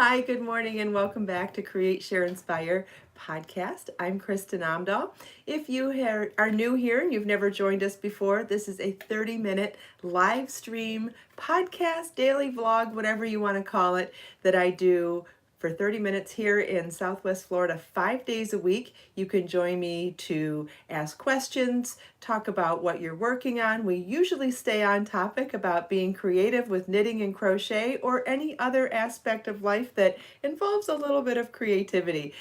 Hi, good morning, and welcome back to Create, Share, Inspire podcast. I'm Kristin Omdahl. If you are new here and you've never joined us before, this is a 30-minute live stream podcast, daily vlog, whatever you want to call it, that I do for 30 minutes here in Southwest Florida, 5 days a week. You can join me to ask questions, talk about what you're working on. We usually stay on topic about being creative with knitting and crochet or any other aspect of life that involves a little bit of creativity.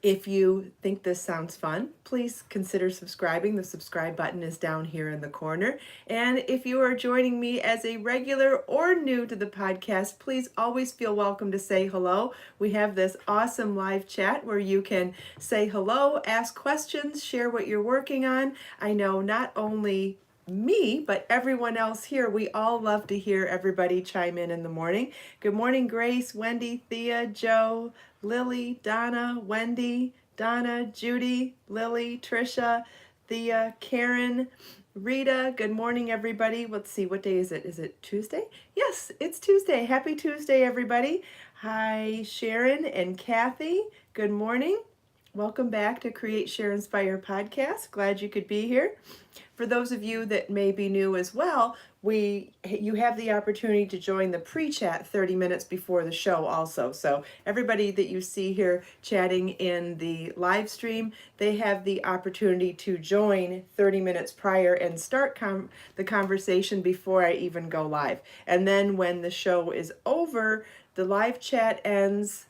If you think this sounds fun, please consider subscribing. The subscribe button is down here in the corner. And if you are joining me as a regular or new to the podcast, please always feel welcome to say hello. We have this awesome live chat where you can say hello, ask questions, share what you're working on. I know not only me, but everyone else here, we all love to hear everybody chime in the morning. Good morning, Grace, Wendy, Thea, Joe, Lily, Donna, Wendy, Donna, Judy, Lily, Trisha, Thea, Karen, Rita. Good morning, everybody. Let's see, what day is it? Is it Tuesday? Yes, it's Tuesday. Happy Tuesday, everybody. Hi, Sharon and Kathy. Good morning. Welcome back to Create, Share, Inspire podcast. Glad you could be here. For those of you that may be new as well, you have the opportunity to join the pre-chat 30 minutes before the show also. So everybody that you see here chatting in the live stream, they have the opportunity to join 30 minutes prior and start the conversation before I even go live. And then when the show is over, the live chat ends,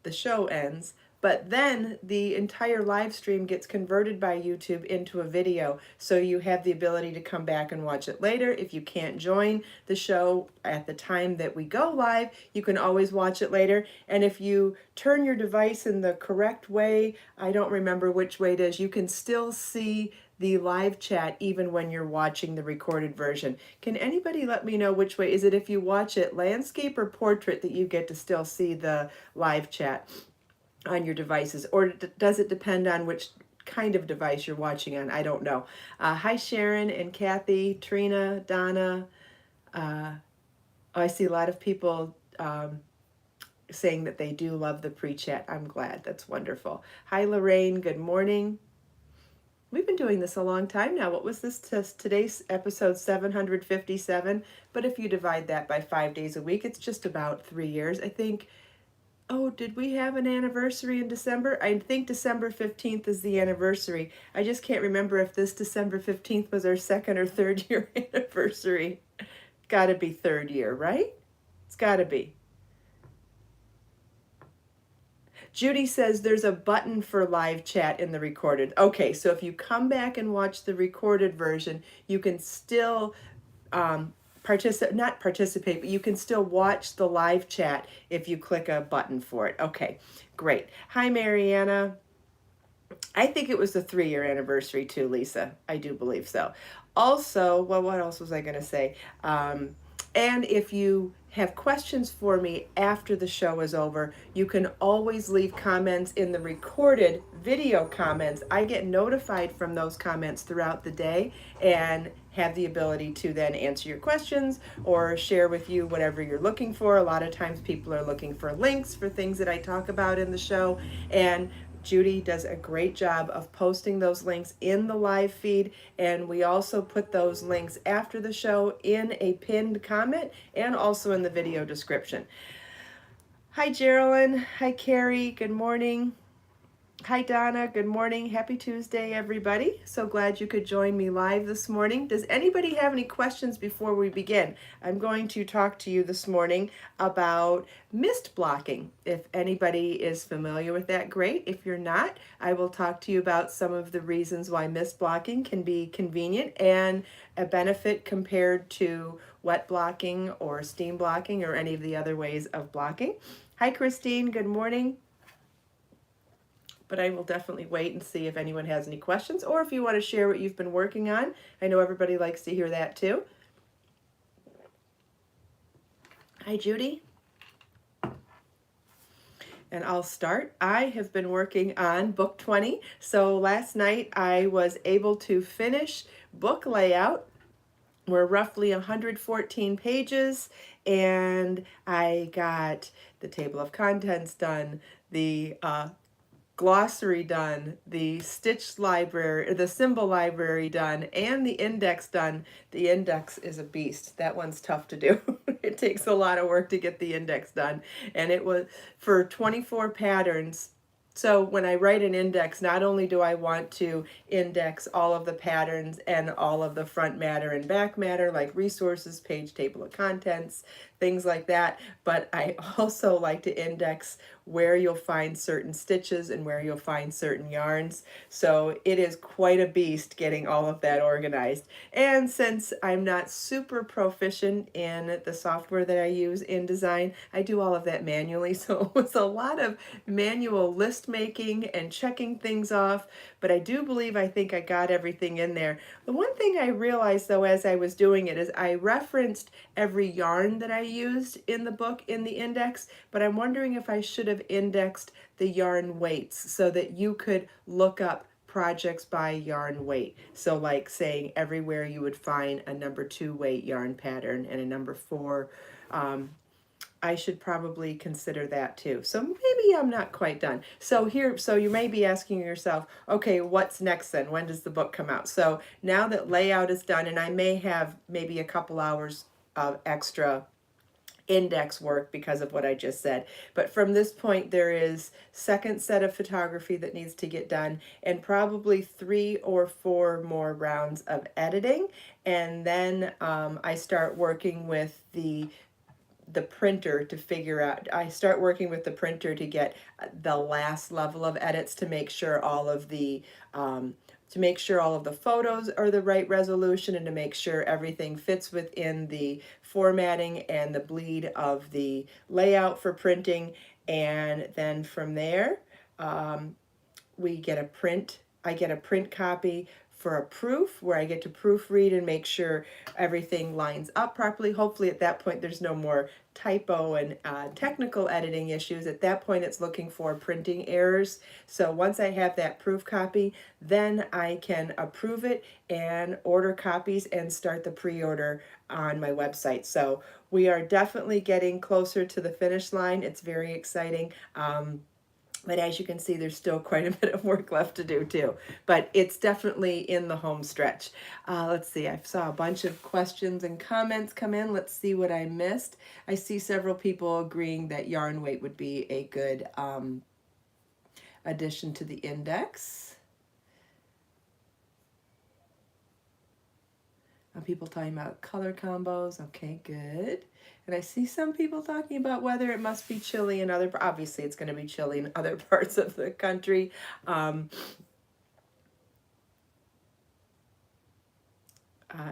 the show ends, but then the entire live stream gets converted by YouTube into a video, so you have the ability to come back and watch it later. If you can't join the show at the time that we go live, you can always watch it later. And if you turn your device in the correct way, I don't remember which way it is, you can still see the live chat even when you're watching the recorded version. Can anybody let me know which way? Is it if you watch it landscape or portrait that you get to still see the live chat on your devices, or does it depend on which kind of device you're watching on? I don't know. Hi, Sharon and Kathy, Trina, Donna. I see a lot of people saying that they do love the pre-chat. I'm glad. That's wonderful. Hi, Lorraine. Good morning. We've been doing this a long time now. What was this? Today's episode 757. But if you divide that by 5 days a week, it's just about 3 years. I think. Oh, did we have an anniversary in December? I think December 15th is the anniversary. I just can't remember if this December 15th was our second or third year anniversary. Gotta be third year, right? It's gotta be. Judy says there's a button for live chat in the recorded. Okay, so if you come back and watch the recorded version, you can still not participate, but you can still watch the live chat if you click a button for it. Okay, great. Hi, Mariana. I think it was the 3-year anniversary too, Lisa. I do believe so. Also, well, what else was I going to say? And if you have questions for me after the show is over, you can always leave comments in the recorded video comments. I get notified from those comments throughout the day and have the ability to then answer your questions or share with you whatever you're looking for. A lot of times people are looking for links for things that I talk about in the show, and Judy does a great job of posting those links in the live feed, and we also put those links after the show in a pinned comment and also in the video description. Hi, Geraldine. Hi, Carrie. Good morning. Hi, Donna. Good morning. Happy Tuesday, everybody. So glad you could join me live this morning. Does anybody have any questions before we begin? I'm going to talk to you this morning about mist blocking. If anybody is familiar with that, great. If you're not, I will talk to you about some of the reasons why mist blocking can be convenient and a benefit compared to wet blocking or steam blocking or any of the other ways of blocking. Hi, Christine. Good morning. But I will definitely wait and see if anyone has any questions or if you want to share what you've been working on. I know everybody likes to hear that too. Hi, Judy. And I'll start. I have been working on book 20. So last night I was able to finish book layout We're roughly 114 pages, and I got the table of contents done, the glossary done, the stitch library, the symbol library done, and the index done. The index is a beast. That one's tough to do. It takes a lot of work to get the index done, and it was for 24 patterns. So when I write an index, not only do I want to index all of the patterns and all of the front matter and back matter, like resources, page, table of contents, things like that, but I also like to index where you'll find certain stitches and where you'll find certain yarns. So it is quite a beast getting all of that organized. And since I'm not super proficient in the software that I use in design, I do all of that manually. So it was a lot of manual list making and checking things off, but I think I got everything in there. The one thing I realized though as I was doing it is I referenced every yarn that I used in the book in the index, but I'm wondering if I should have indexed the yarn weights so that you could look up projects by yarn weight. So like saying everywhere you would find a number 2 weight yarn pattern and a number 4. I should probably consider that too. So maybe I'm not quite done. So you may be asking yourself, okay, what's next then? When does the book come out? So now that layout is done, and I may have maybe a couple hours of extra index work because of what I just said. But from this point, there is second set of photography that needs to get done and probably 3 or 4 more rounds of editing. And then I start working with the printer to figure out, I start working with the printer to get the last level of edits to make sure all of the photos are the right resolution and to make sure everything fits within the formatting and the bleed of the layout for printing. And then from there, we get a print. I get a print copy for a proof where I get to proofread and make sure everything lines up properly. Hopefully at that point there's no more typo and technical editing issues. At that point it's looking for printing errors. So once I have that proof copy, then I can approve it and order copies and start the pre-order on my website. So we are definitely getting closer to the finish line. It's very exciting. But as you can see, there's still quite a bit of work left to do too. But it's definitely in the home stretch. Let's see, I saw a bunch of questions and comments come in. Let's see what I missed. I see several people agreeing that yarn weight would be a good addition to the index. People talking about color combos. Okay, good. And I see some people talking about whether it must be chilly in other, obviously it's going to be chilly in other parts of the country.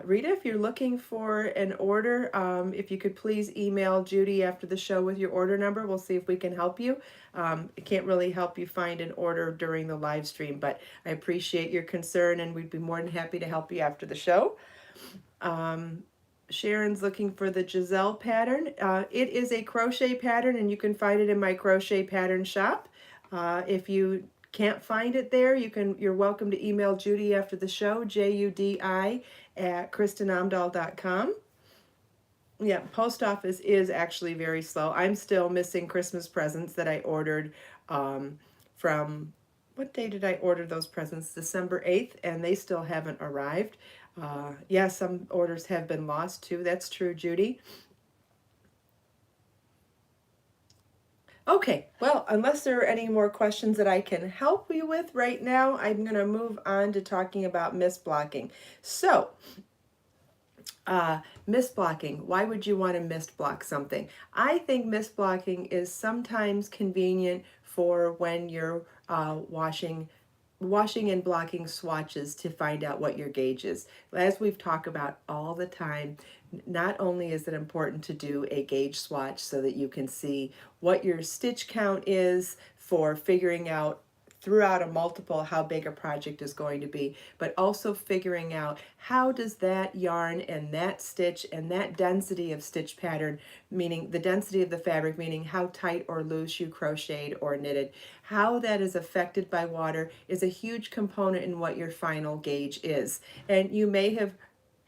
Rita, if you're looking for an order, if you could please email Judy after the show with your order number. We'll see if we can help you. It can't really help you find an order during the live stream, but I appreciate your concern and we'd be more than happy to help you after the show. Sharon's looking for the Giselle pattern. It is a crochet pattern and you can find it in my crochet pattern shop. If you can't find it there, you're welcome to email Judy after the show, judi@kristinomdahl.com. Yeah, post office is actually very slow. I'm still missing Christmas presents that I ordered from, what day did I order those presents? December 8th, and they still haven't arrived. Yeah, some orders have been lost too. That's true, Judy. Okay, well, unless there are any more questions that I can help you with right now, I'm going to move on to talking about misblocking. So, misblocking. Why would you want to misblock something? I think misblocking is sometimes convenient for when you're washing and blocking swatches to find out what your gauge is. As we've talked about all the time, not only is it important to do a gauge swatch so that you can see what your stitch count is for figuring out throughout a multiple how big a project is going to be, but also figuring out how does that yarn and that stitch and that density of stitch pattern, meaning the density of the fabric, meaning how tight or loose you crocheted or knitted, how that is affected by water is a huge component in what your final gauge is. And you may have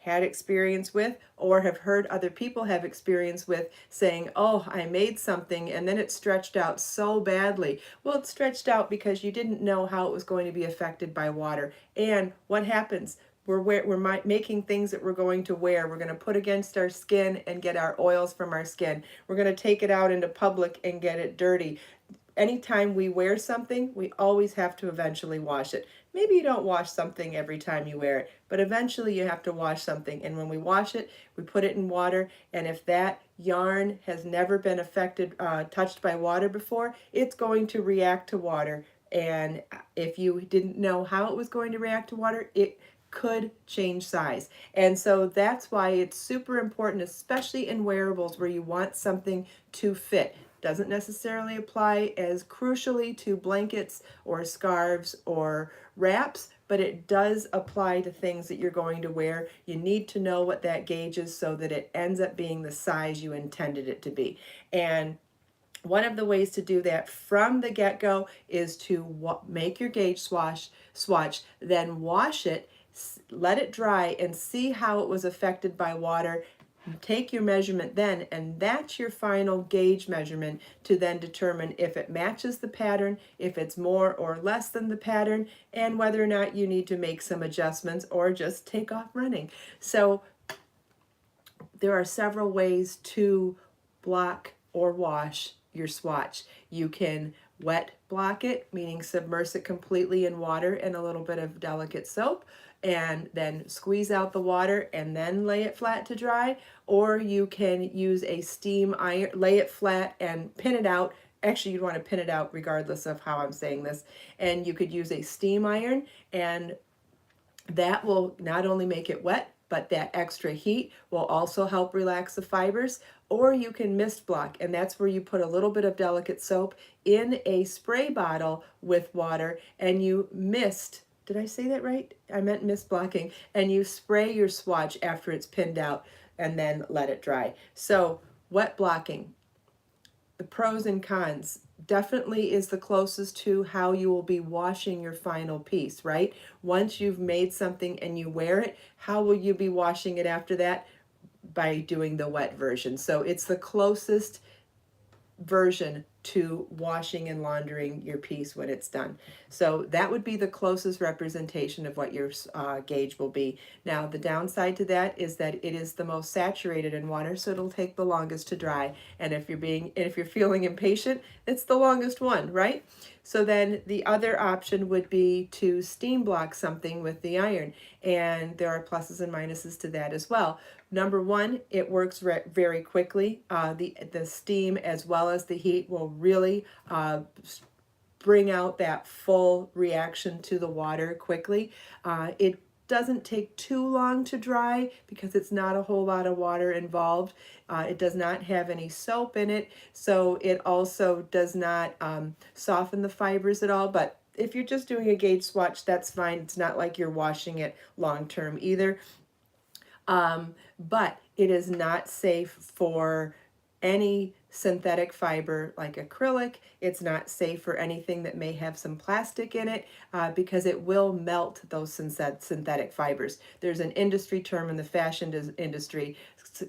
had experience with or have heard other people have experience with, saying, oh, I made something and then it stretched out so badly. Well, it stretched out because you didn't know how it was going to be affected by water. And what happens? We're making things that we're going to wear. We're going to put against our skin and get our oils from our skin. We're going to take it out into public and get it dirty. Anytime we wear something, we always have to eventually wash it. Maybe you don't wash something every time you wear it, but eventually you have to wash something. And when we wash it, we put it in water. And if that yarn has never been affected, touched by water before, it's going to react to water. And if you didn't know how it was going to react to water, it could change size. And so that's why it's super important, especially in wearables where you want something to fit. Doesn't necessarily apply as crucially to blankets or scarves or wraps, but it does apply to things that you're going to wear. You need to know what that gauge is so that it ends up being the size you intended it to be. And one of the ways to do that from the get-go is to make your gauge swatch, then wash it, let it dry, and see how it was affected by water. Take your measurement then, and that's your final gauge measurement to then determine if it matches the pattern, if it's more or less than the pattern, and whether or not you need to make some adjustments or just take off running. So there are several ways to block or wash your swatch. You can wet block it, meaning submerge it completely in water and a little bit of delicate soap, and then squeeze out the water and then lay it flat to dry. Or you can use a steam iron, lay it flat and pin it out. Actually, you'd want to pin it out regardless of how I'm saying this. And you could use a steam iron, and that will not only make it wet, but that extra heat will also help relax the fibers. Or you can mist block, and that's where you put a little bit of delicate soap in a spray bottle with water and you mist. Did I say that right? I meant mist blocking. And you spray your swatch after it's pinned out and then let it dry. So wet blocking, the pros and cons, definitely is the closest to how you will be washing your final piece, right? Once you've made something and you wear it, how will you be washing it after that? By doing the wet version. So it's the closest version to washing and laundering your piece when it's done. So that would be the closest representation of what your gauge will be. Now the downside to that is that it is the most saturated in water, so it'll take the longest to dry. And if you're feeling impatient, it's the longest one, right? So then the other option would be to steam block something with the iron, and there are pluses and minuses to that as well. Number one, it works very quickly. The steam as well as the heat will really bring out that full reaction to the water quickly. It doesn't take too long to dry because it's not a whole lot of water involved. It does not have any soap in it, so it also does not soften the fibers at all. But if you're just doing a gauge swatch, that's fine. It's not like you're washing it long term either. But it is not safe for any synthetic fiber like acrylic. It's not safe for anything that may have some plastic in it because it will melt those synthetic fibers. There's an industry term in the fashion industry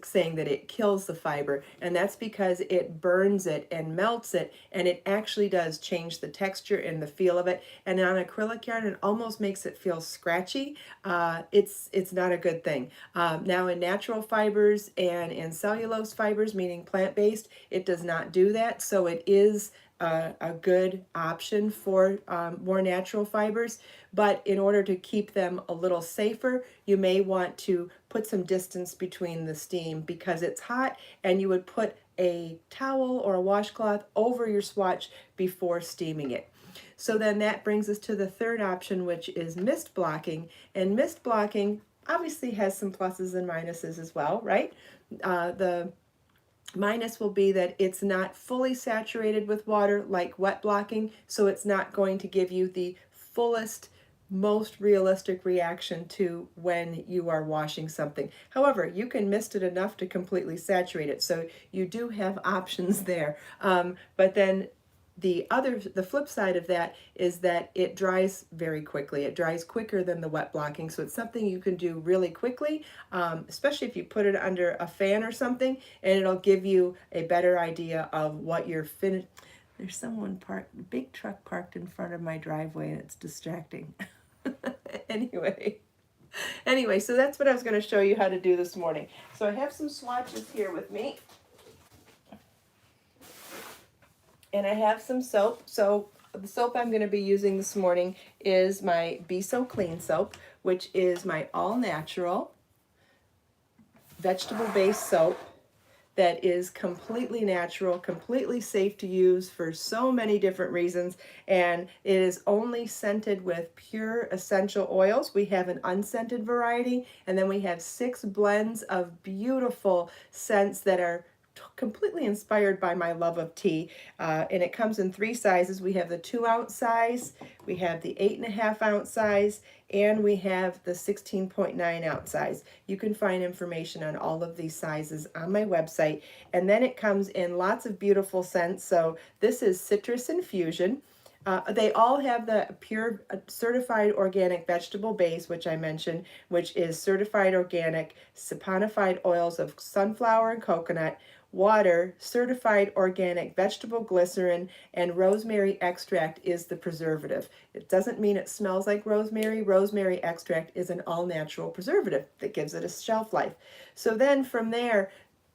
saying that it kills the fiber, and that's because it burns it and melts it, and it actually does change the texture and the feel of it. And on acrylic yarn, it almost makes it feel scratchy. It's not a good thing. Now in natural fibers and in cellulose fibers, meaning plant-based, it does not do that, so it is a good option for more natural fibers. But in order to keep them a little safer, you may want to put some distance between the steam because it's hot, and you would put a towel or a washcloth over your swatch before steaming it. So then that brings us to the third option, which is mist blocking. And mist blocking obviously has some pluses and minuses as well, right? The minus will be that it's not fully saturated with water like wet blocking, so it's not going to give you the fullest, most realistic reaction to when you are washing something. However, you can mist it enough to completely saturate it, so you do have options there. But then the flip side of that is that it dries very quickly. It dries quicker than the wet blocking, so it's something you can do really quickly, especially if you put it under a fan or something, and it'll give you a better idea of what you're finished. There's someone parked, big truck parked in front of my driveway, and it's distracting. anyway anyway, so that's what I was going to show you how to do this morning. So I have some swatches here with me, and I have some soap. So the soap I'm going to be using this morning is my Be So Clean soap, which is my all natural vegetable based soap that is completely natural, completely safe to use for so many different reasons, and it is only scented with pure essential oils. We have an unscented variety, and then we have 6 blends of beautiful scents that are completely inspired by my love of tea, and it comes in 3 sizes. We have the 2-ounce size, we have the 8.5-ounce size, and we have the 16.9-ounce size. You can find information on all of these sizes on my website, and then it comes in lots of beautiful scents. So this is Citrus Infusion. They all have the pure certified organic vegetable base, which I mentioned, which is certified organic saponified oils of sunflower and coconut, water, certified organic vegetable glycerin, and rosemary extract is the preservative. It doesn't mean it smells like rosemary. Rosemary extract is an all-natural preservative that gives it a shelf life. So then from there,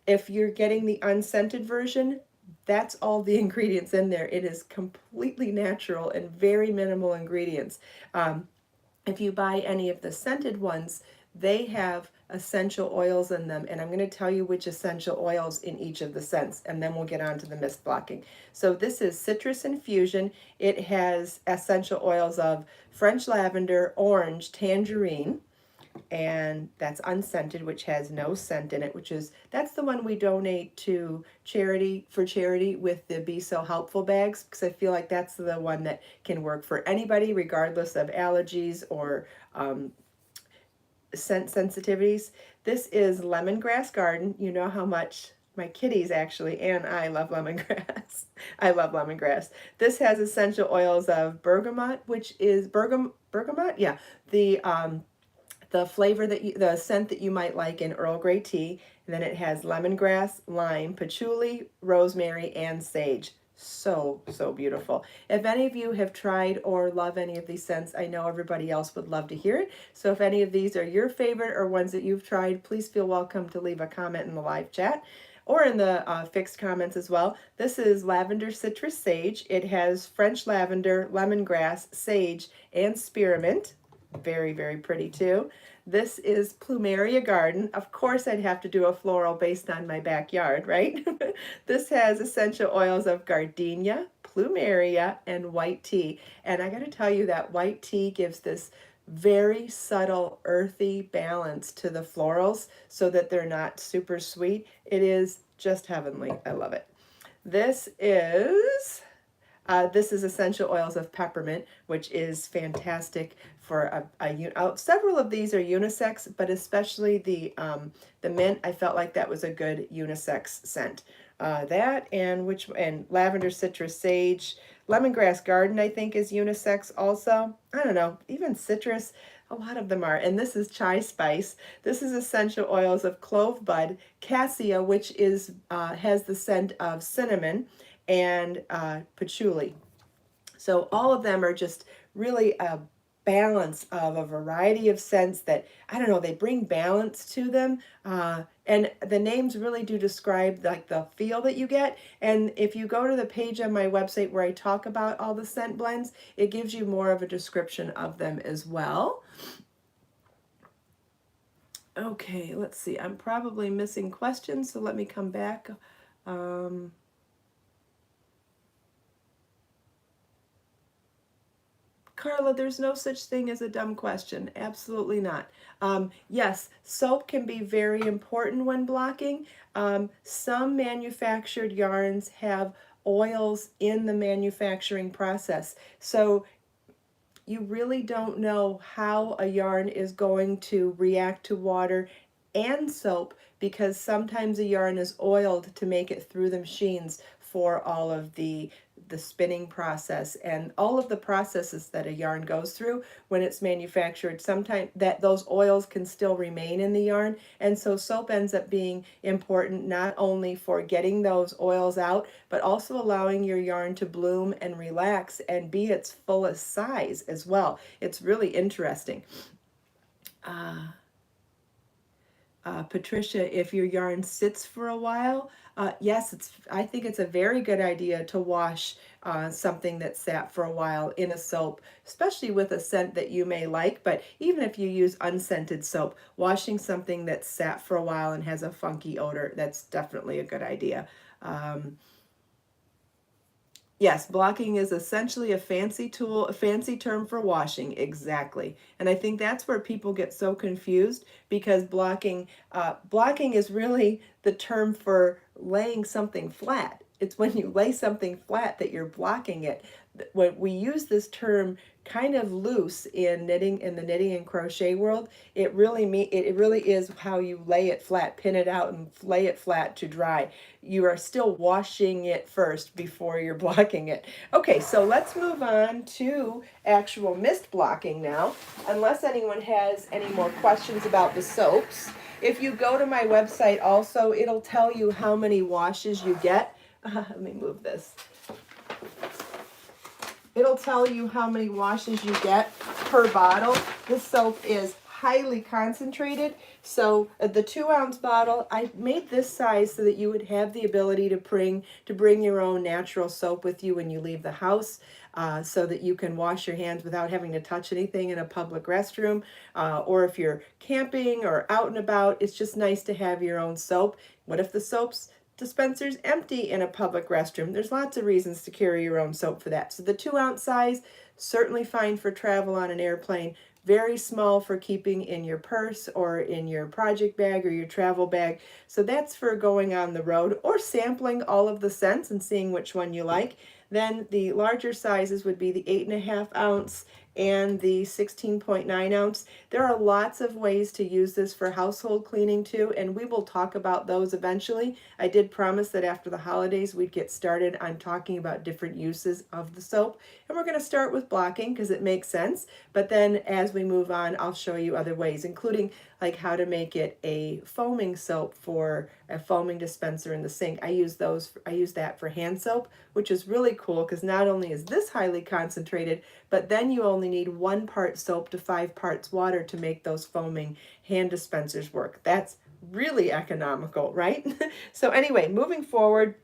if you're getting the unscented version, that's all the ingredients in there. It is completely natural and very minimal ingredients. If you buy any of the scented ones, they have essential oils in them, and I'm going to tell you which essential oils in each of the scents, and then we'll get on to the mist blocking. So this is Citrus Infusion. It has essential oils of French lavender, orange, tangerine, and that's unscented, which has no scent in it, that's the one we donate to charity with the Be So Helpful bags, because I feel like that's the one that can work for anybody regardless of allergies or scent sensitivities. This is Lemongrass Garden. You know how much my kitties actually and I love lemongrass. I love lemongrass. This has essential oils of bergamot, which is bergamot, yeah, the flavor the scent that you might like in Earl Grey tea. And then it has lemongrass, lime, patchouli, rosemary, and sage. So beautiful. If any of you have tried or love any of these scents, I know everybody else would love to hear it. So if any of these are your favorite or ones that you've tried, please feel welcome to leave a comment in the live chat or in the fixed comments as well. This is Lavender Citrus Sage. It has French lavender, lemongrass, sage, and spearmint. Very, very pretty too. This is Plumeria Garden. Of course, I'd have to do a floral based on my backyard, right? This has essential oils of gardenia, plumeria, and white tea. And I got to tell you that white tea gives this very subtle, earthy balance to the florals so that they're not super sweet. It is just heavenly. I love it. This is essential oils of peppermint, which is fantastic for several of these are unisex, but especially the mint. I felt like that was a good unisex scent. That and lavender, citrus, sage, lemongrass garden I think is unisex also. I don't know, even citrus. A lot of them are. And this is chai spice. This is essential oils of clove bud, cassia, which is has the scent of cinnamon, and patchouli. So all of them are just really a balance of a variety of scents that, I don't know, they bring balance to them. And the names really do describe like the feel that you get. And if you go to the page on my website where I talk about all the scent blends, it gives you more of a description of them as well. Okay, let's see. I'm probably missing questions, so let me come back. Carla, there's no such thing as a dumb question. Absolutely not. Yes, soap can be very important when blocking. Some manufactured yarns have oils in the manufacturing process. So you really don't know how a yarn is going to react to water and soap, because sometimes a yarn is oiled to make it through the machines for all of the the spinning process and all of the processes that a yarn goes through when it's manufactured. Sometimes that those oils can still remain in the yarn, and so soap ends up being important not only for getting those oils out, but also allowing your yarn to bloom and relax and be its fullest size as well. It's really interesting. Patricia, if your yarn sits for a while, yes, I think it's a very good idea to wash something that sat for a while in a soap, especially with a scent that you may like. But even if you use unscented soap, washing something that sat for a while and has a funky odor, that's definitely a good idea. Yes, blocking is essentially a fancy tool, a fancy term for washing, exactly. And I think that's where people get so confused, because blocking is really the term for laying something flat. It's when you lay something flat that you're blocking it. When we use this term kind of loose in knitting, in the knitting and crochet world, it really is how you lay it flat, pin it out and lay it flat to dry. You are still washing it first before you're blocking it. Okay, so let's move on to actual mist blocking now, unless anyone has any more questions about the soaps. If you go to my website also, it'll tell you how many washes you get. Let me move this. It'll tell you how many washes you get per bottle. This soap is highly concentrated. So the 2-ounce bottle, I made this size so that you would have the ability to bring your own natural soap with you when you leave the house, so that you can wash your hands without having to touch anything in a public restroom, or if you're camping or out and about, it's just nice to have your own soap. What if the soap's dispenser's empty in a public restroom? There's lots of reasons to carry your own soap for that. So the 2-ounce size, certainly fine for travel on an airplane. Very small for keeping in your purse or in your project bag or your travel bag. So that's for going on the road or sampling all of the scents and seeing which one you like. Then the larger sizes would be the 8.5 ounce and the 16.9 ounce. There are lots of ways to use this for household cleaning too, and we will talk about those eventually. I did promise that after the holidays we'd get started on talking about different uses of the soap, and we're going to start with blocking because it makes sense, but then as we move on I'll show you other ways, including like how to make it a foaming soap for a foaming dispenser in the sink. I use that for hand soap, which is really cool because not only is this highly concentrated, but then you only need 1 part soap to 5 parts water to make those foaming hand dispensers work. That's really economical, right? So anyway, moving forward,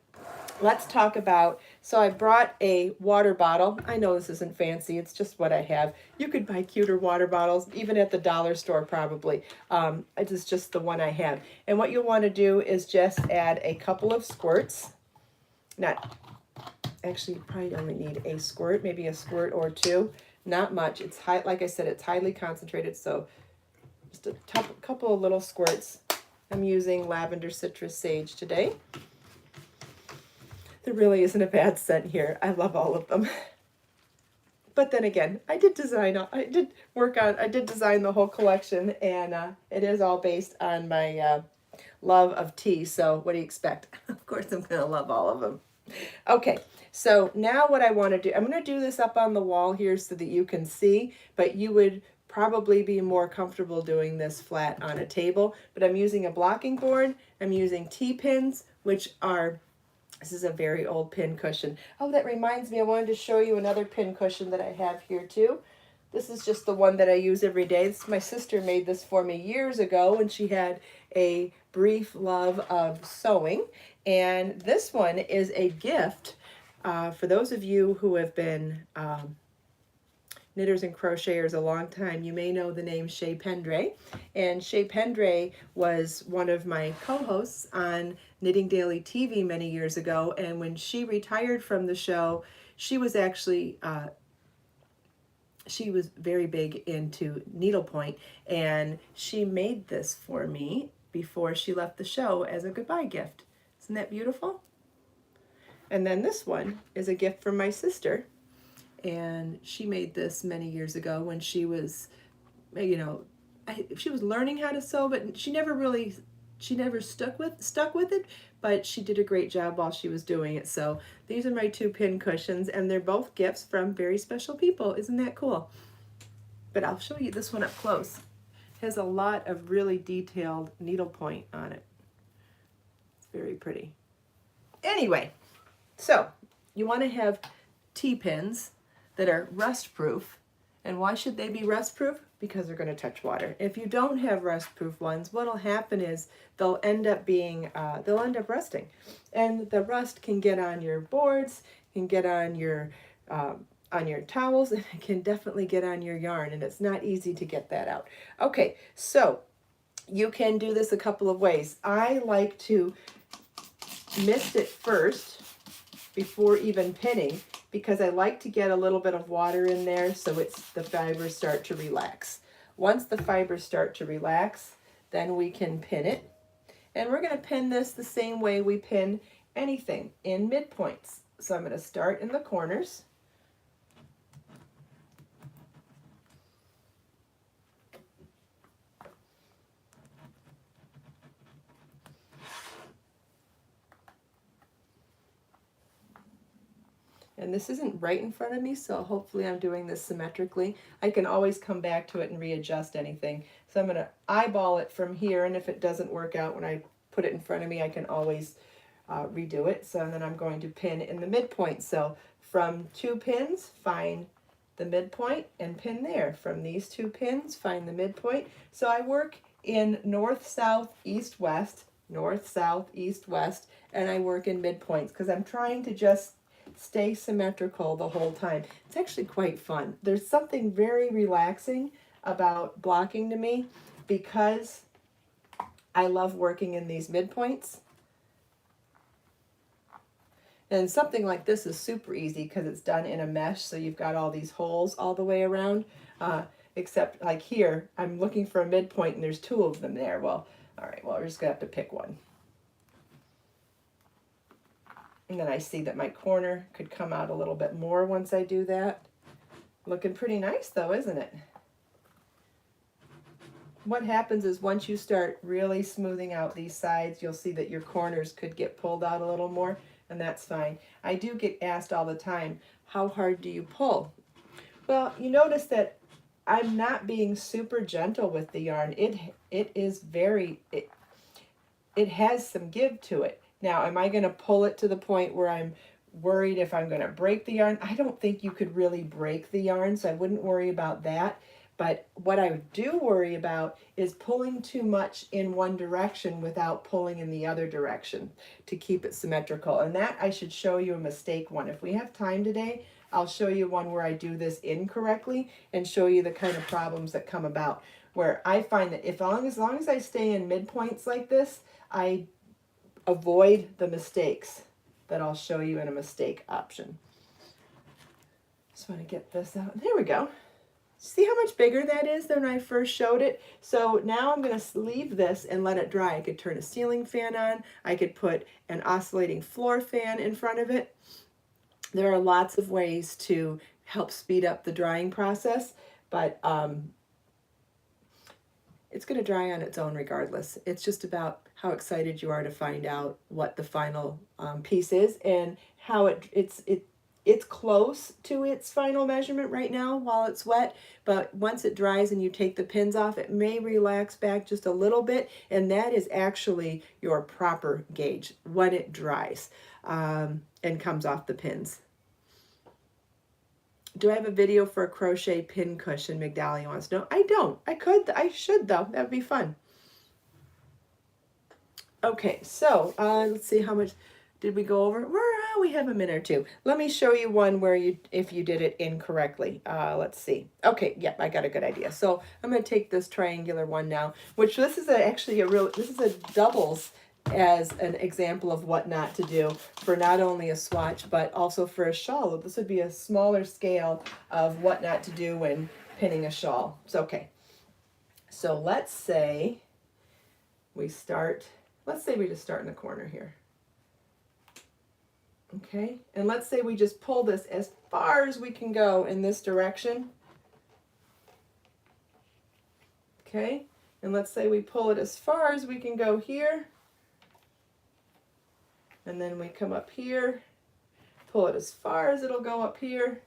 let's talk about, so I brought a water bottle. I know this isn't fancy, it's just what I have. You could buy cuter water bottles, even at the dollar store probably. It is just the one I have. And what you'll want to do is just add a couple of squirts. Actually, you probably only need a squirt, maybe a squirt or 2. Not much. It's high, like I said, it's highly concentrated, so just a couple of little squirts. I'm using lavender, citrus, sage today. There really isn't a bad scent here. I love all of them. But then again, I did design the whole collection, and it is all based on my love of tea. So what do you expect? Of course, I'm going to love all of them. Okay, so now what I want to do, I'm going to do this up on the wall here so that you can see, but you would probably be more comfortable doing this flat on a table. But I'm using a blocking board. I'm using T-pins, which are, this is a very old pin cushion. Oh, that reminds me, I wanted to show you another pin cushion that I have here too. This is just the one that I use every day. My sister made this for me years ago when she had a brief love of sewing. And this one is a gift for those of you who have been knitters and crocheters a long time. You may know the name Shay Pendray. And Shay Pendray was one of my co-hosts on Knitting Daily TV many years ago. And when she retired from the show, she was actually she was very big into needlepoint, and she made this for me before she left the show as a goodbye gift. Isn't that beautiful? And then this one is a gift from my sister, and she made this many years ago when she was, you know, she was learning how to sew, but she never stuck with it. but she did a great job while she was doing it. So these are my 2 pin cushions, and they're both gifts from very special people. Isn't that cool? But I'll show you this one up close. It has a lot of really detailed needlepoint on it. It's very pretty. Anyway, so you want to have T-pins that are rust-proof. And why should they be rust-proof? Because they're going to touch water. If you don't have rust-proof ones, what'll happen is they'll end up rusting, and the rust can get on your boards, can get on your towels, and it can definitely get on your yarn, and it's not easy to get that out. Okay, so you can do this a couple of ways. I like to mist it first before even pinning, because I like to get a little bit of water in there so the fibers start to relax. Once the fibers start to relax, then we can pin it. And we're going to pin this the same way we pin anything, in midpoints. So I'm going to start in the corners. And this isn't right in front of me, so hopefully I'm doing this symmetrically. I can always come back to it and readjust anything. So I'm going to eyeball it from here, and if it doesn't work out when I put it in front of me, I can always redo it. So then I'm going to pin in the midpoint. So from 2 pins, find the midpoint and pin there. From these 2 pins, find the midpoint. So I work in north, south, east, west, north, south, east, west, and I work in midpoints because I'm trying to just stay symmetrical the whole time. It's actually quite fun. There's something very relaxing about blocking to me because I love working in these midpoints. And something like this is super easy because it's done in a mesh, so you've got all these holes all the way around. Except like here, I'm looking for a midpoint and there's 2 of them there. Well, all right, well, we're just gonna have to pick one. And then I see that my corner could come out a little bit more once I do that. Looking pretty nice though, isn't it? What happens is once you start really smoothing out these sides, you'll see that your corners could get pulled out a little more, and that's fine. I do get asked all the time, how hard do you pull? Well, you notice that I'm not being super gentle with the yarn. It has some give to it. Now, am I going to pull it to the point where I'm worried if I'm going to break the yarn? I don't think you could really break the yarn, so I wouldn't worry about that. But what I do worry about is pulling too much in one direction without pulling in the other direction to keep it symmetrical. And that I should show you a mistake one. If we have time today, I'll show you one where I do this incorrectly and show you the kind of problems that come about. Where I find that as long as I stay in midpoints like this, I avoid the mistakes that I'll show you in a mistake option. Just want to get this out. There we go. See how much bigger that is than when I first showed it? So now I'm going to leave this and let it dry. I could turn a ceiling fan on. I could put an oscillating floor fan in front of it. There are lots of ways to help speed up the drying process, but it's going to dry on its own regardless. It's just about how excited you are to find out what the final piece is and how it's close to its final measurement right now while it's wet, but once it dries and you take the pins off, it may relax back just a little bit, and that is actually your proper gauge when it dries and comes off the pins. Do I have a video for a crochet pin cushion? Migdalia wants to know. I don't. I should though. That would be fun. Okay, so let's see how much did we go over. We have a minute or two. Let me show you one where if you did it incorrectly. Let's see. Okay, yep, I got a good idea. So I'm going to take this triangular one now, which this is actually this is a doubles as an example of what not to do for not only a swatch but also for a shawl. This would be a smaller scale of what not to do when pinning a shawl. So okay, so let's say we just start in the corner here. Okay, and let's say we just pull this as far as we can go in this direction. Okay, and let's say we pull it as far as we can go here. And then we come up here, pull it as far as it'll go up here.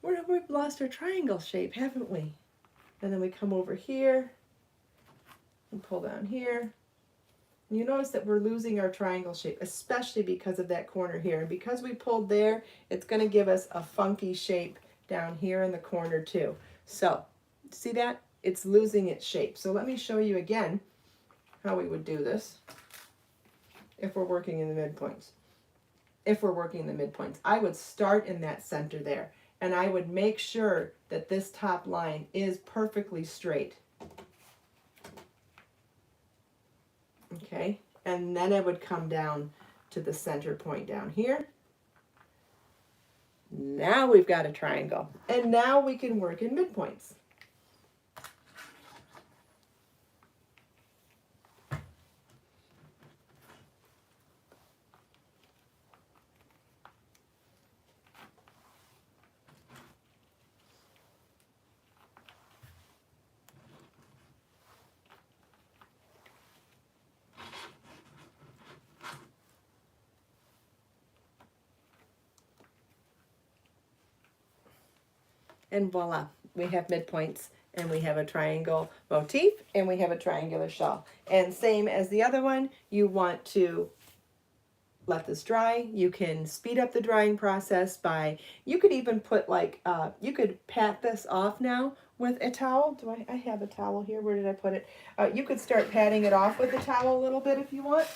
We've lost our triangle shape, haven't we? And then we come over here and pull down here. And you notice that we're losing our triangle shape, especially because of that corner here. And because we pulled there, it's going to give us a funky shape down here in the corner too. So, see that? It's losing its shape. So let me show you again how we would do this if we're working in the midpoints. If we're working in the midpoints, I would start in that center there, and I would make sure that this top line is perfectly straight. Okay, and then I would come down to the center point down here. Now we've got a triangle, and now we can work in midpoints. And voila, we have midpoints, and we have a triangle motif, and we have a triangular shawl. And same as the other one, you want to let this dry. You can speed up the drying process by, you could even put like, you could pat this off now with a towel. I have a towel here, where did I put it? You could start patting it off with a towel a little bit if you want.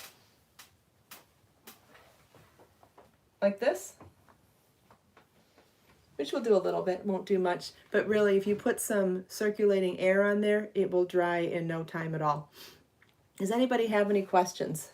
Like this. Which will do a little bit, won't do much, but really if you put some circulating air on there, it will dry in no time at all. Does anybody have any questions?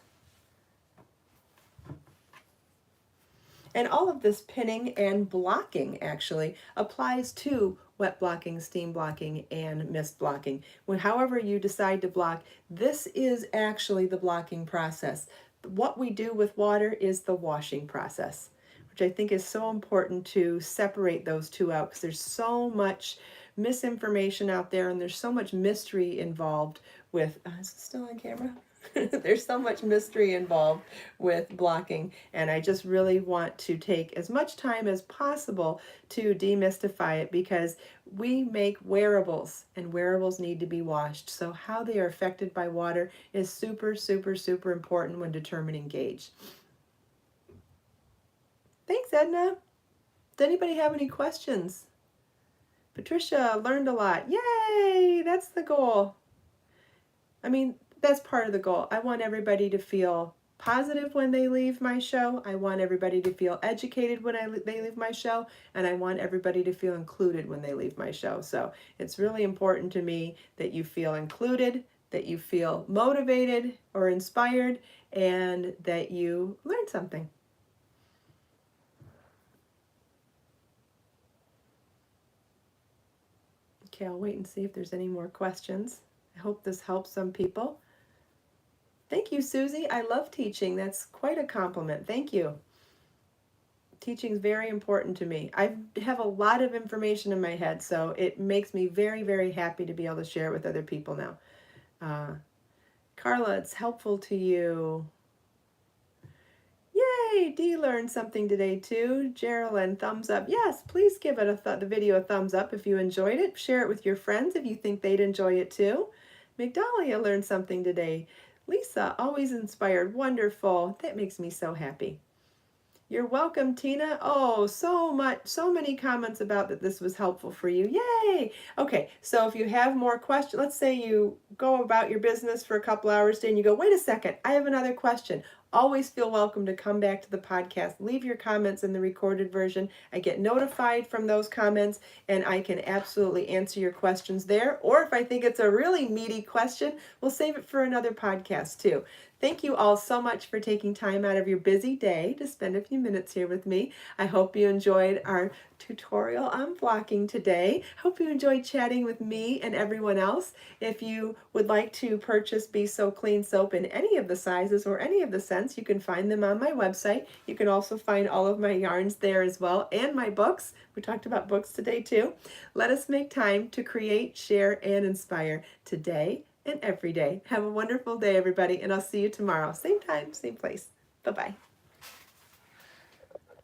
And all of this pinning and blocking actually applies to wet blocking, steam blocking, and mist blocking. However you decide to block, this is actually the blocking process. What we do with water is the washing process, which I think is so important to separate those two out, because there's so much misinformation out there and there's so much mystery involved with, is it still on camera? There's so much mystery involved with blocking, and I just really want to take as much time as possible to demystify it, because we make wearables and wearables need to be washed. So how they are affected by water is super, super, super important when determining gauge. Thanks, Edna. Does anybody have any questions? Patricia learned a lot. Yay! That's the goal. I mean, that's part of the goal. I want everybody to feel positive when they leave my show. I want everybody to feel educated when they leave my show. And I want everybody to feel included when they leave my show. So it's really important to me that you feel included, that you feel motivated or inspired, and that you learn something. Okay, I'll wait and see if there's any more questions. I hope this helps some people. Thank you, Susie. I love teaching. That's quite a compliment. Thank you. Teaching is very important to me. I have a lot of information in my head, so it makes me very, very happy to be able to share it with other people now. Carla, it's helpful to you. Yay! Dee learned something today too. Geraldine, thumbs up. Yes, please give it the video a thumbs up if you enjoyed it. Share it with your friends if you think they'd enjoy it too. Migdalia learned something today. Lisa, always inspired. Wonderful. That makes me so happy. You're welcome, Tina. Oh, so many comments about that this was helpful for you. Yay! Okay, so if you have more questions, let's say you go about your business for a couple hours today and you go, wait a second, I have another question. Always feel welcome to come back to the podcast. Leave your comments in the recorded version. I get notified from those comments, and I can absolutely answer your questions there. Or if I think it's a really meaty question, we'll save it for another podcast too. Thank you all so much for taking time out of your busy day to spend a few minutes here with me. I hope you enjoyed our tutorial on blocking today. Hope you enjoyed chatting with me and everyone else. If you would like to purchase Be So Clean soap in any of the sizes or any of the scents, you can find them on my website. You can also find all of my yarns there as well, and my books. We talked about books today too. Let us make time to create, share, and inspire today and every day. Have a wonderful day, everybody, and I'll see you tomorrow. Same time, same place. Bye-bye.